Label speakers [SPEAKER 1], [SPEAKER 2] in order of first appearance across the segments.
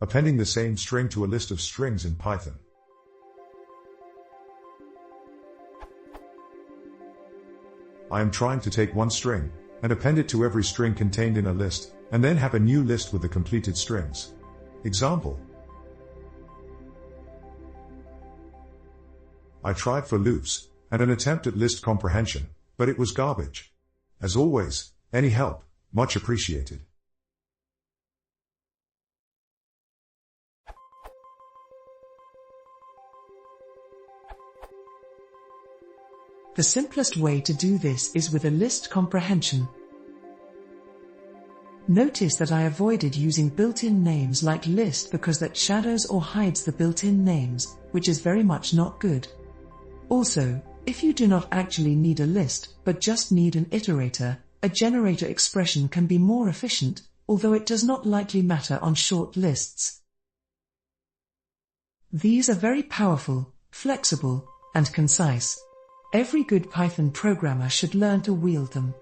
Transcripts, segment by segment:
[SPEAKER 1] Appending the same string to a list of strings in Python. I am trying to take one string and append it to every string contained in a list, and then have a new list with the completed strings. Example. I tried for loops and an attempt at list comprehension, but it was garbage. As always, any help, much appreciated.
[SPEAKER 2] The simplest way to do this is with a list comprehension. Notice that I avoided using built-in names like list because that shadows or hides the built-in names, which is very much not good. Also, if you do not actually need a list, but just need an iterator, a generator expression can be more efficient, although it does not likely matter on short lists. These are very powerful, flexible, and concise. Every good Python programmer should learn to wield them.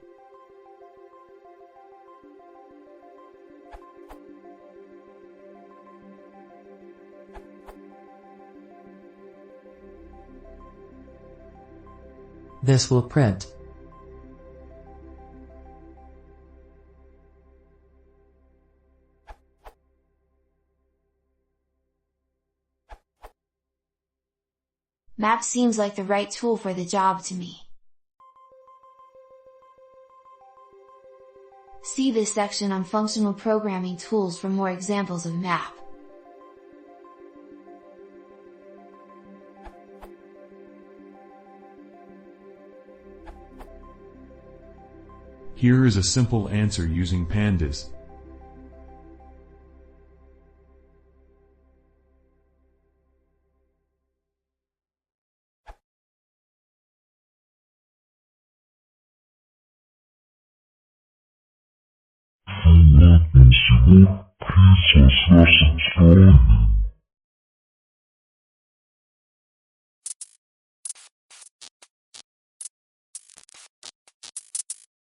[SPEAKER 3] This will print.
[SPEAKER 4] Map seems like the right tool for the job to me. See this section on functional programming tools for more examples of map.
[SPEAKER 5] Here is a simple answer using pandas.
[SPEAKER 6] For more useful, please subscribe.